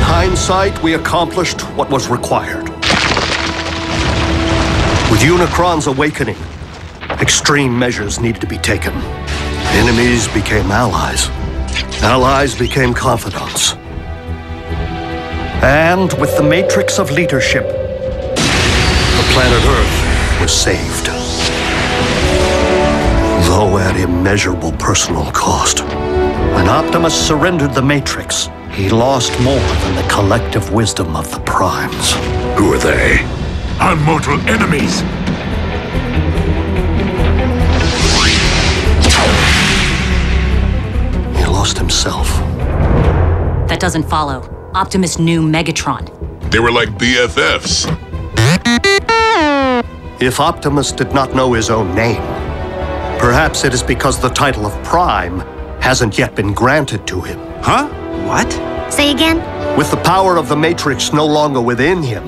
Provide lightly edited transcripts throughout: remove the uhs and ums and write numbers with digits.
hindsight, we accomplished what was required. With Unicron's awakening, extreme measures needed to be taken. Enemies became allies. Allies became confidants. And with the matrix of leadership, the planet Earth was saved. Though at immeasurable personal cost. When Optimus surrendered the matrix, he lost more than the collective wisdom of the Primes. Who are they? Our mortal enemies! He lost himself. That doesn't follow. Optimus knew Megatron. They were like BFFs. If Optimus did not know his own name, perhaps it is because the title of Prime hasn't yet been granted to him. Huh? What? Say again? With the power of the Matrix no longer within him,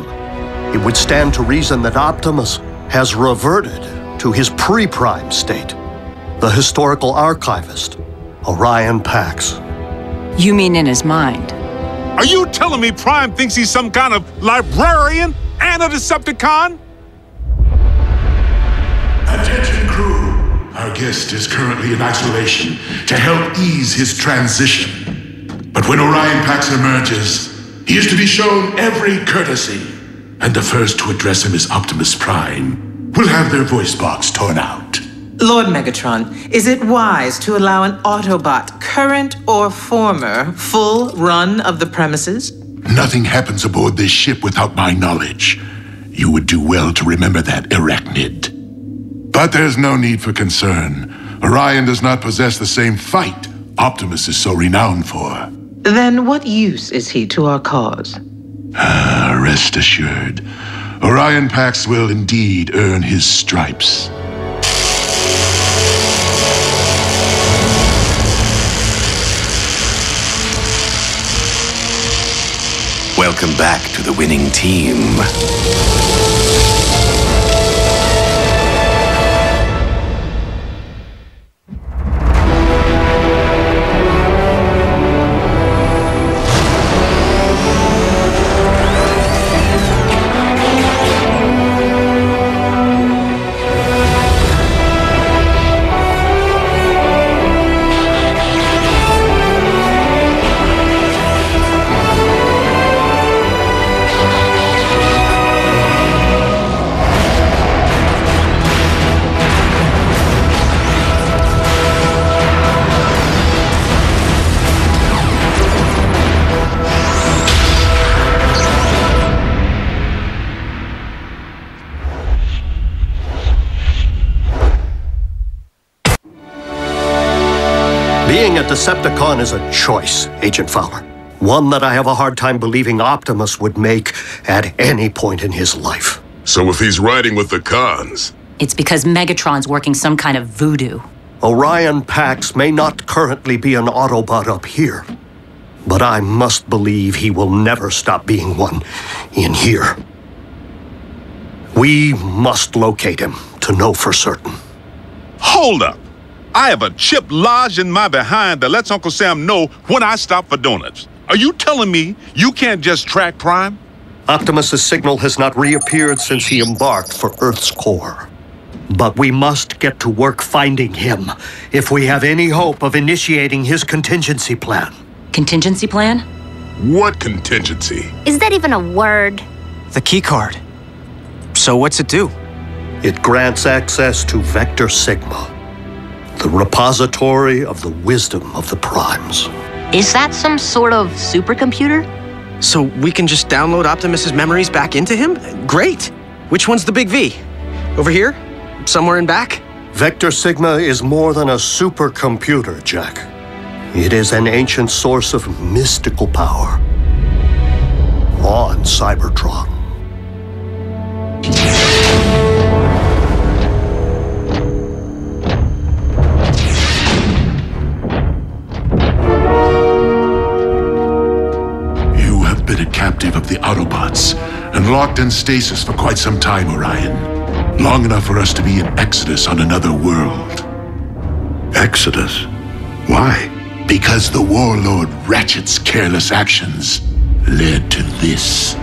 it would stand to reason that Optimus has reverted to his pre-Prime state. The historical archivist, Orion Pax. You mean in his mind? Are you telling me Prime thinks he's some kind of librarian and a Decepticon? Attention crew. Our guest is currently in isolation to help ease his transition. But when Orion Pax emerges, he is to be shown every courtesy. And the first to address him is Optimus Prime. Will have their voice box torn out. Lord Megatron, is it wise to allow an Autobot, current or former, full run of the premises? Nothing happens aboard this ship without my knowledge. You would do well to remember that, Arachnid. But there's no need for concern. Orion does not possess the same fight Optimus is so renowned for. Then what use is he to our cause? Rest assured, Orion Pax will indeed earn his stripes. Welcome back to the winning team. Being a Decepticon is a choice, Agent Fowler. One that I have a hard time believing Optimus would make at any point in his life. So if he's riding with the cons... It's because Megatron's working some kind of voodoo. Orion Pax may not currently be an Autobot up here, but I must believe he will never stop being one in here. We must locate him to know for certain. Hold up! I have a chip lodged in my behind that lets Uncle Sam know when I stop for donuts. Are you telling me you can't just track Prime? Optimus's signal has not reappeared since he embarked for Earth's core. But we must get to work finding him if we have any hope of initiating his contingency plan. Contingency plan? What contingency? Is that even a word? The key card. So what's it do? It grants access to Vector Sigma, the repository of the wisdom of the Primes. Is that some sort of supercomputer? So we can just download Optimus's memories back into him? Great! Which one's the big V? Over here? Somewhere in back? Vector Sigma is more than a supercomputer, Jack. It is an ancient source of mystical power on Cybertron. You have been a captive of the Autobots and locked in stasis for quite some time, Orion. Long enough for us to be in Exodus on another world. Exodus? Why? Because the Warlord Ratchet's careless actions led to this.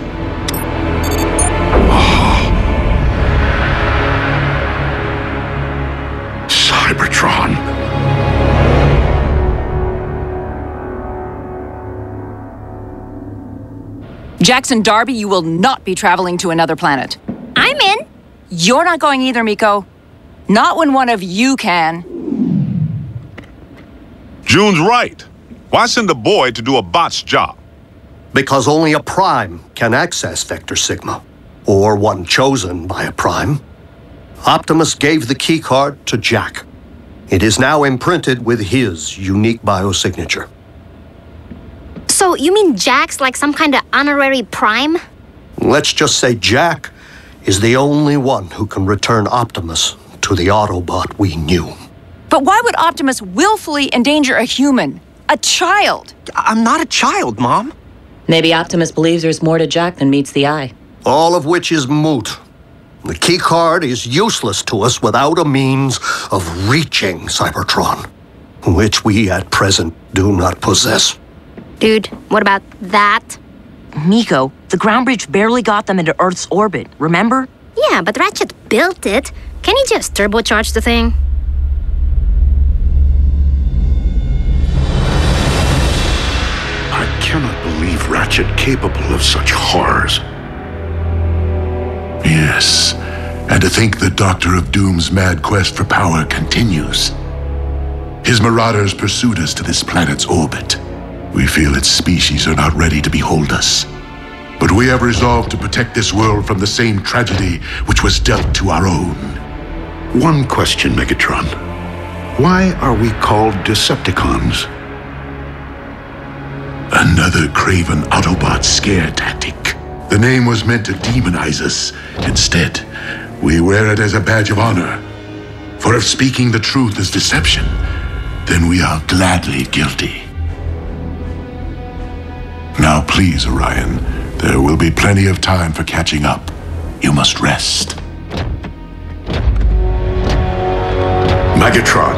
Cybertron. Jackson Darby, you will not be traveling to another planet. I'm in. You're not going either, Miko. Not when one of you can. June's right. Why send a boy to do a bot's job? Because only a prime can access Vector Sigma, or one chosen by a prime. Optimus gave the keycard to Jack. It is now imprinted with his unique biosignature. So you mean Jack's like some kind of honorary prime? Let's just say Jack is the only one who can return Optimus to the Autobot we knew. But why would Optimus willfully endanger a human? A child? I'm not a child, Mom. Maybe Optimus believes there's more to Jack than meets the eye. All of which is moot. The keycard is useless to us without a means of reaching Cybertron, which we at present do not possess. Dude, what about that? Miko, the ground bridge barely got them into Earth's orbit, remember? Yeah, but Ratchet built it. Can he just turbocharge the thing? I cannot believe Ratchet capable of such horrors. Yes, and to think the Doctor of Doom's mad quest for power continues. His marauders pursued us to this planet's orbit. We feel its species are not ready to behold us. But we have resolved to protect this world from the same tragedy which was dealt to our own. One question, Megatron. Why are we called Decepticons? Another craven Autobot scare tactic. The name was meant to demonize us. Instead, we wear it as a badge of honor. For if speaking the truth is deception, then we are gladly guilty. Now please, Orion, there will be plenty of time for catching up. You must rest. Megatron,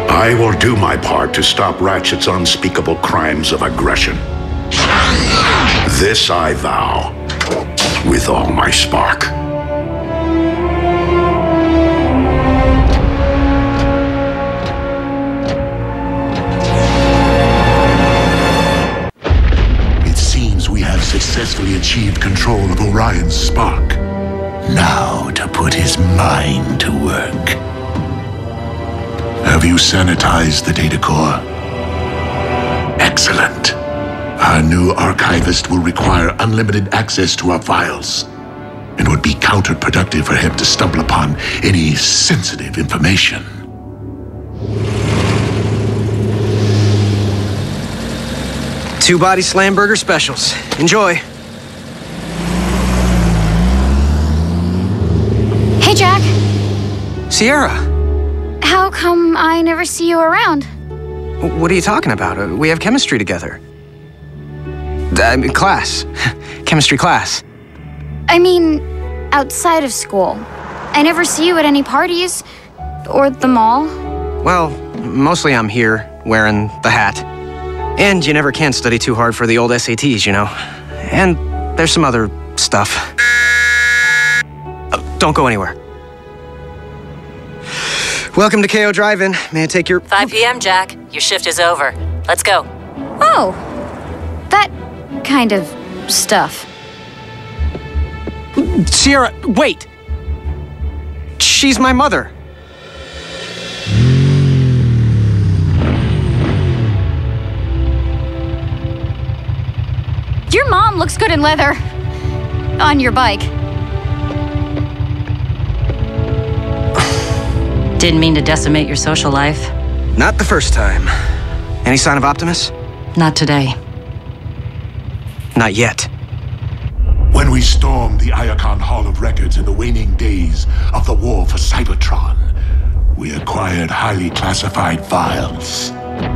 I will do my part to stop Ratchet's unspeakable crimes of aggression. This I vow, with all my spark. It seems we have successfully achieved control of Orion's spark. Now to put his mind to work. Have you sanitized the data core? Excellent. Our new archivist will require unlimited access to our files. It would be counterproductive for him to stumble upon any sensitive information. Two-body slam burger specials. Enjoy. Hey, Jack. Sierra. How come I never see you around? What are you talking about? We have chemistry together. Class. Chemistry class. I mean, outside of school. I never see you at any parties. Or the mall. Well, mostly I'm here, wearing the hat. And you never can study too hard for the old SATs, you know. And there's some other stuff. Oh, don't go anywhere. Welcome to KO Drive-In. May I take your... 5 p.m., Jack. Your shift is over. Let's go. Oh, that kind of stuff. Sierra, wait! She's my mother. Your mom looks good in leather. On your bike. Didn't mean to decimate your social life. Not the first time. Any sign of Optimus? Not today. Not yet. When we stormed the Iacon Hall of Records in the waning days of the war for Cybertron, we acquired highly classified files.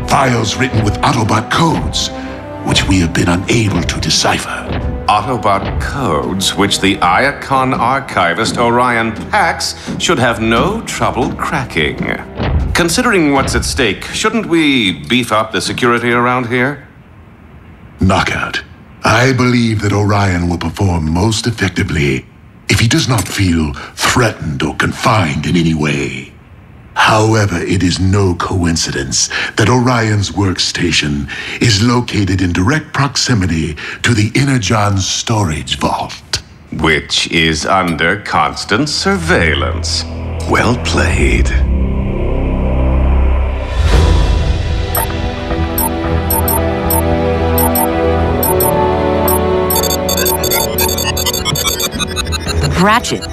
Files written with Autobot codes, which we have been unable to decipher. Autobot codes, which the Iacon archivist Orion Pax should have no trouble cracking. Considering what's at stake, shouldn't we beef up the security around here? Knockout. I believe that Orion will perform most effectively if he does not feel threatened or confined in any way. However, it is no coincidence that Orion's workstation is located in direct proximity to the Energon storage vault. Which is under constant surveillance. Well played. Ratchet,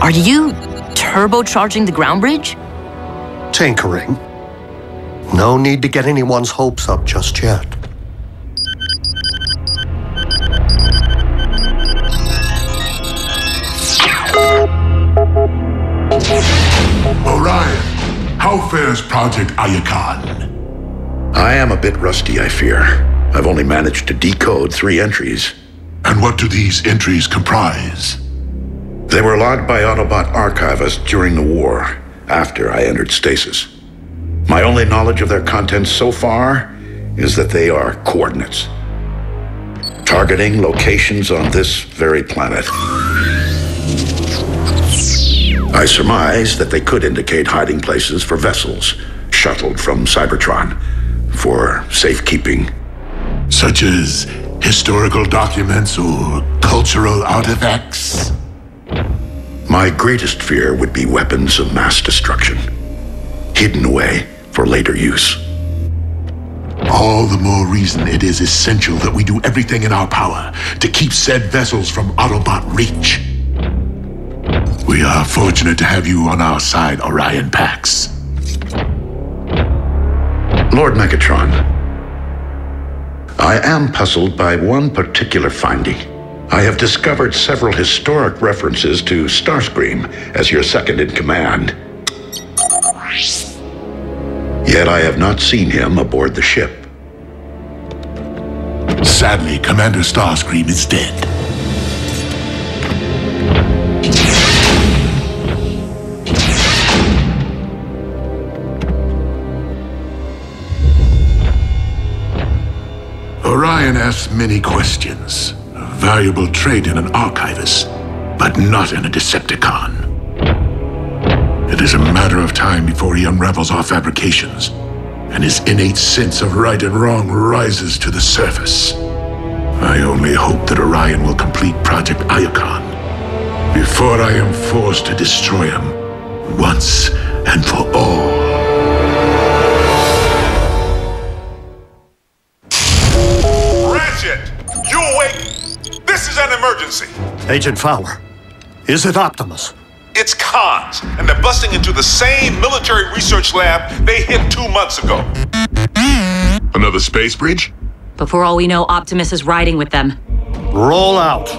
are you turbocharging the ground bridge? Tinkering. No need to get anyone's hopes up just yet. Orion, how fares Project Iacon? I am a bit rusty, I fear. I've only managed to decode 3 entries. And what do these entries comprise? They were logged by Autobot archivists during the war, after I entered stasis. My only knowledge of their contents so far is that they are coordinates, targeting locations on this very planet. I surmise that they could indicate hiding places for vessels shuttled from Cybertron for safekeeping. Such as historical documents or cultural artifacts? My greatest fear would be weapons of mass destruction, hidden away for later use. All the more reason it is essential that we do everything in our power to keep said vessels from Autobot reach. We are fortunate to have you on our side, Orion Pax. Lord Megatron, I am puzzled by one particular finding. I have discovered several historic references to Starscream as your second in command. Yet I have not seen him aboard the ship. Sadly, Commander Starscream is dead. Orion asks many questions. A valuable trait in an archivist, but not in a Decepticon. It is a matter of time before he unravels our fabrications, and his innate sense of right and wrong rises to the surface. I only hope that Orion will complete Project Iacon before I am forced to destroy him once and for all. You awake? This is an emergency. Agent Fowler, is it Optimus? It's cons, and they're busting into the same military research lab they hit 2 months ago. Another space bridge? But for all we know, Optimus is riding with them. Roll out.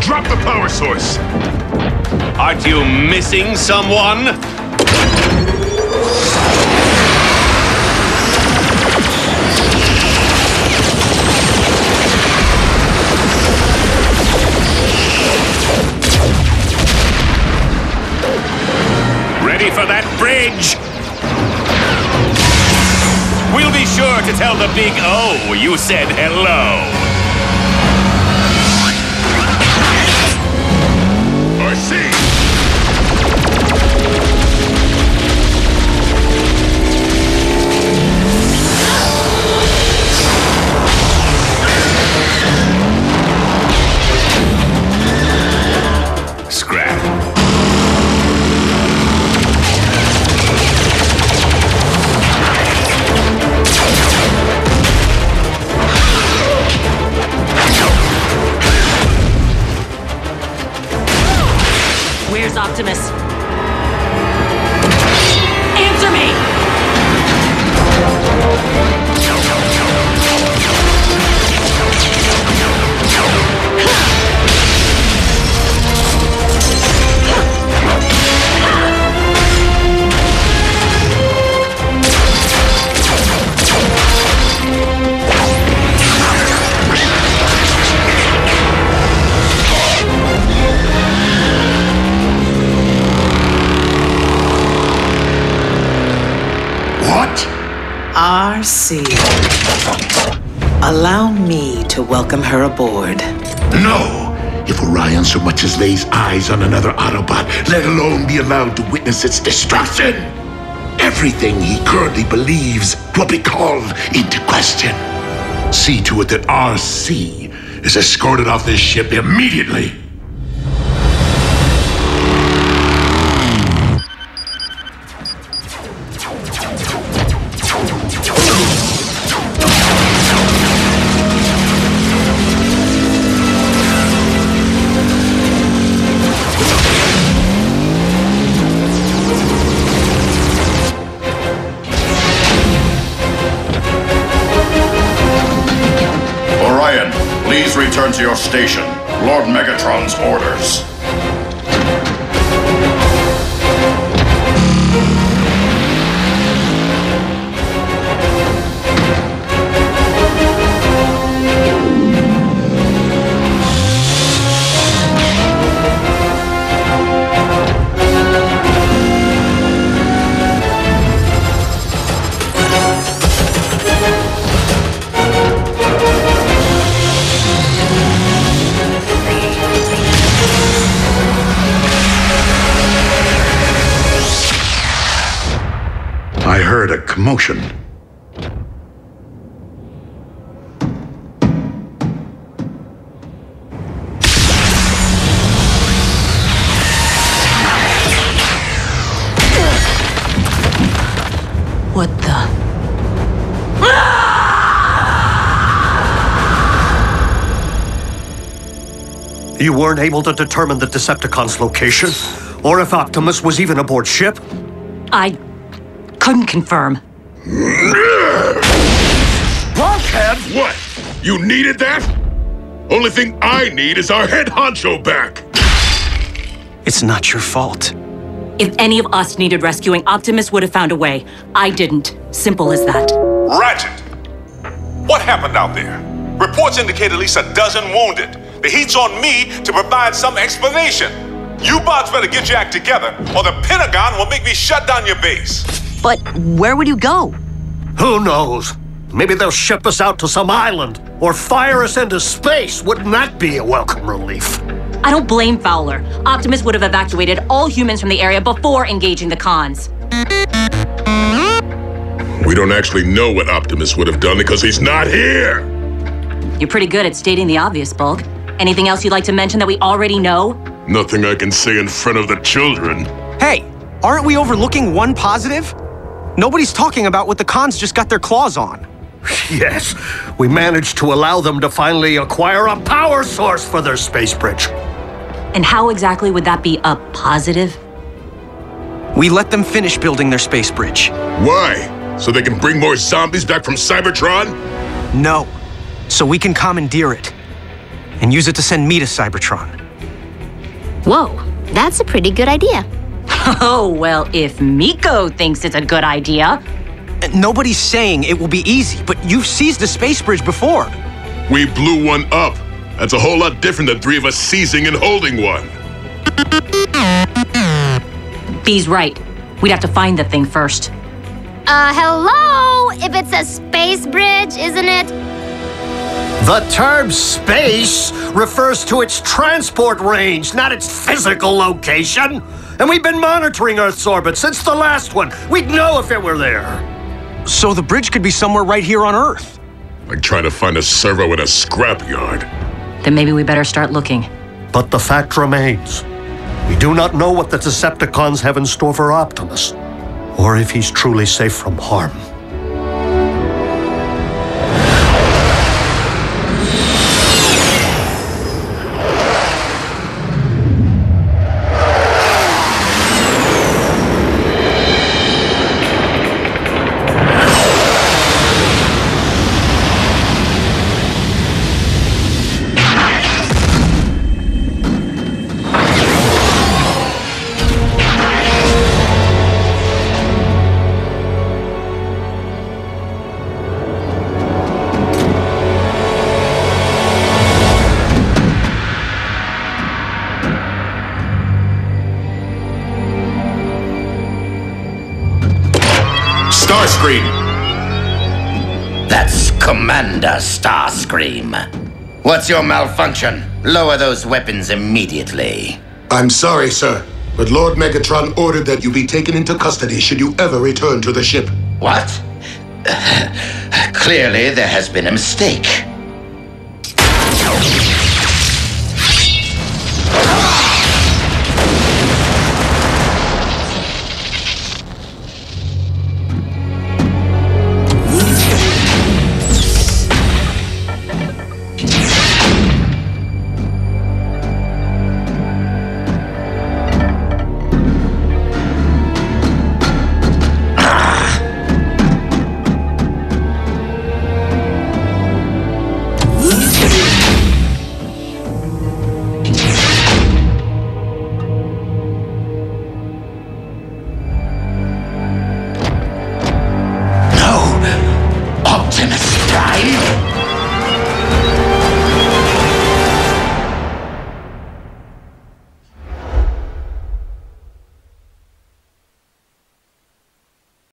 Drop the power source. Aren't you missing someone? Ready for that bridge? We'll be sure to tell the big O you said hello. Scrap. Where's Optimus? Answer me! RC. Allow me to welcome her aboard. No! If Orion so much as lays eyes on another Autobot, let alone be allowed to witness its destruction, everything he currently believes will be called into question. See to it that RC is escorted off this ship immediately. Please return to your station. Lord Megatron's orders. I heard a commotion. What the? You weren't able to determine the Decepticon's location? Or if Optimus was even aboard ship? I couldn't confirm. Blockhead? What? You needed that? Only thing I need is our head honcho back. It's not your fault. If any of us needed rescuing, Optimus would have found a way. I didn't. Simple as that. Ratchet! What happened out there? Reports indicate at least a dozen wounded. The heat's on me to provide some explanation. You bots better get your act together, or the Pentagon will make me shut down your base. But where would you go? Who knows? Maybe they'll ship us out to some island, or fire us into space. Wouldn't that be a welcome relief? I don't blame Fowler. Optimus would have evacuated all humans from the area before engaging the cons. We don't actually know what Optimus would have done because he's not here. You're pretty good at stating the obvious, Bulk. Anything else you'd like to mention that we already know? Nothing I can say in front of the children. Hey, aren't we overlooking one positive? Nobody's talking about what the cons just got their claws on. Yes, we managed to allow them to finally acquire a power source for their space bridge. And how exactly would that be a positive? We let them finish building their space bridge. Why? So they can bring more zombies back from Cybertron? No, so we can commandeer it and use it to send me to Cybertron. Whoa, that's a pretty good idea. Oh, well, if Miko thinks it's a good idea. Nobody's saying it will be easy, but you've seized a space bridge before. We blew one up. That's a whole lot different than three of us seizing and holding one. B's right. We'd have to find the thing first. Hello? If it's a space bridge, isn't it? The term space refers to its transport range, not its physical location. And we've been monitoring Earth's orbit since the last one. We'd know if it were there. So the bridge could be somewhere right here on Earth. Like trying to find a servo in a scrapyard. Then maybe we better start looking. But the fact remains, we do not know what the Decepticons have in store for Optimus, or if he's truly safe from harm. Starscream! That's Commander Starscream. What's your malfunction? Lower those weapons immediately. I'm sorry, sir, but Lord Megatron ordered that you be taken into custody should you ever return to the ship. What? Clearly, there has been a mistake. Optimus!